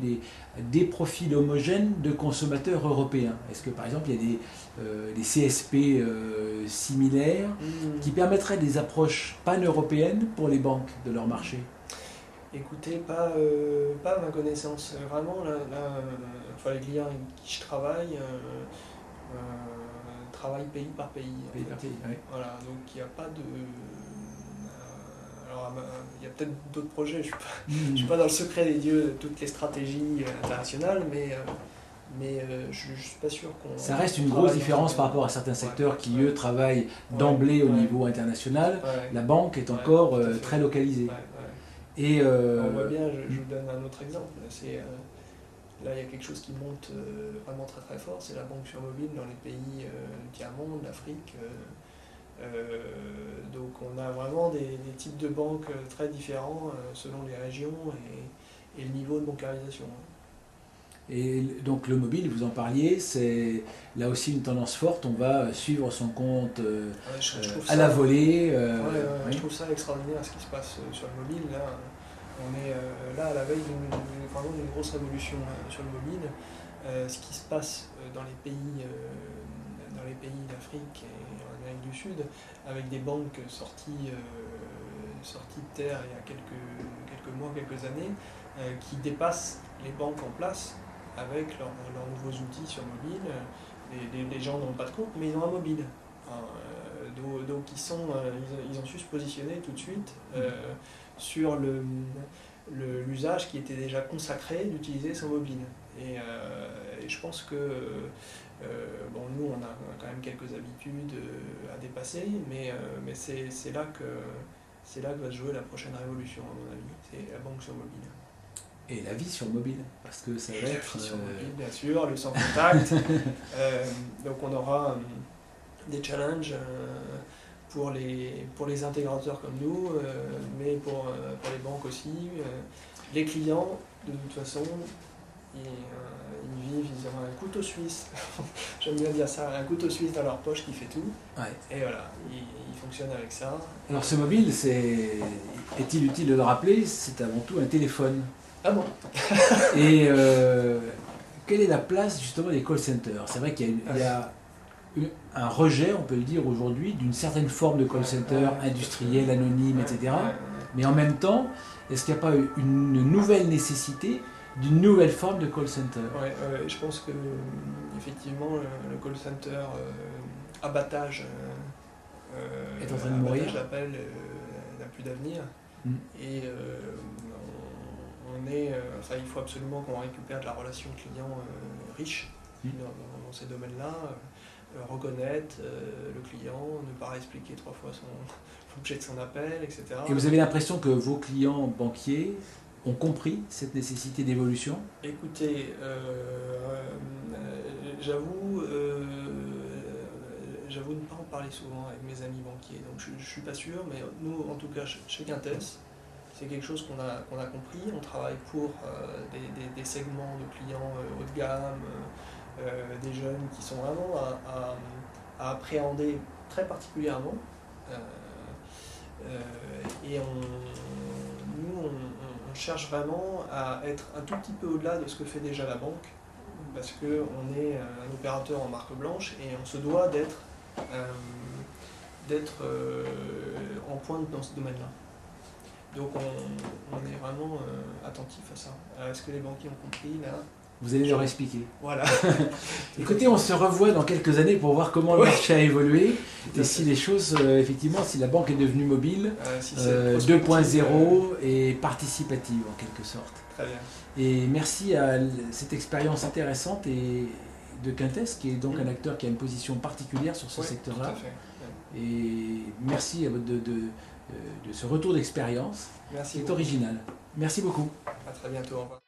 des profils homogènes de consommateurs européens? Est-ce que, par exemple, il y a des CSP similaires qui permettraient des approches pan-européennes pour les banques de leur marché? Écoutez, pas à ma connaissance. Vraiment, les clients avec qui je travaille travaillent pays par pays. Pays par pays, oui. Voilà, donc il n'y a pas de... alors, il y a peut-être d'autres projets, je ne suis pas dans le secret des dieux de toutes les stratégies internationales, mais je ne suis pas sûr qu'on... Ça reste une grosse différence par rapport à certains secteurs qui, eux, travaillent d'emblée au niveau international. La banque est encore très localisée. Et on voit bien, je vous donne un autre exemple. Là, il y a quelque chose qui monte vraiment très très fort, c'est la banque sur mobile dans les pays du tiers-monde, l'Afrique. Donc on a vraiment des types de banques très différents selon les régions et le niveau de bancarisation. Et donc le mobile, vous en parliez, c'est là aussi une tendance forte, on va suivre son compte à la volée. Je trouve ça extraordinaire ce qui se passe sur le mobile. Là, on est là à la veille d'une grosse révolution sur le mobile. Ce qui se passe dans les pays d'Afrique et en Amérique du Sud, avec des banques sorties de terre il y a quelques mois, quelques années, qui dépassent les banques en place avec leurs nouveaux outils sur mobile. Les gens n'ont pas de compte, mais ils ont un mobile. Donc ils ont su se positionner tout de suite sur l'usage qui était déjà consacré d'utiliser son mobile. Et je pense que nous on a quand même quelques habitudes à dépasser, mais c'est là que va se jouer la prochaine révolution à mon avis, c'est la banque sur mobile. Et la vie sur mobile, parce que ça va être... sur mobile, bien sûr, le sans contact. Donc on aura des challenges pour les intégrateurs comme nous, mais pour les banques aussi. Les clients, de toute façon, ils vivent, ils ont un couteau suisse, j'aime bien dire ça, un couteau suisse dans leur poche qui fait tout. Ouais. Et voilà, ils fonctionnent avec ça. Alors ce mobile, est-il utile de le rappeler, c'est avant tout un téléphone. Ah bon? Et quelle est la place justement des call centers? C'est vrai qu'il y a un rejet, on peut le dire aujourd'hui, d'une certaine forme de call center industriel, anonyme, etc. Mais en même temps, est-ce qu'il n'y a pas une nouvelle nécessité d'une nouvelle forme de call center? Je pense que effectivement le call center abattage est en train de mourir. L'appel n'a plus d'avenir. Et il faut absolument qu'on récupère de la relation client riche dans ces domaines-là. Reconnaître le client, ne pas expliquer 3 fois l'objet de son appel, etc. Et vous avez l'impression que vos clients banquiers ont compris cette nécessité d'évolution? Écoutez, j'avoue ne pas en parler souvent avec mes amis banquiers, donc je ne suis pas sûr, mais nous, en tout cas, chez Quintess, c'est quelque chose qu'on a compris. On travaille pour des segments de clients haut de gamme, des jeunes qui sont vraiment à appréhender très particulièrement. Et nous, on cherche vraiment à être un tout petit peu au-delà de ce que fait déjà la banque, parce qu'on est un opérateur en marque blanche et on se doit d'être en pointe dans ce domaine-là. Donc on est vraiment attentif à ça. Est-ce que les banquiers ont compris là? Vous allez leur expliquer. Voilà. Écoutez, on se revoit dans quelques années pour voir comment le marché a évolué et si les choses, effectivement, si la banque est devenue mobile, 2.0 et participative en quelque sorte. Très bien. Et merci à cette expérience intéressante de Quintess, qui est donc un acteur qui a une position particulière sur ce secteur-là. Tout à fait. Et merci de ce retour d'expérience qui est original. Merci beaucoup. À très bientôt. Au revoir.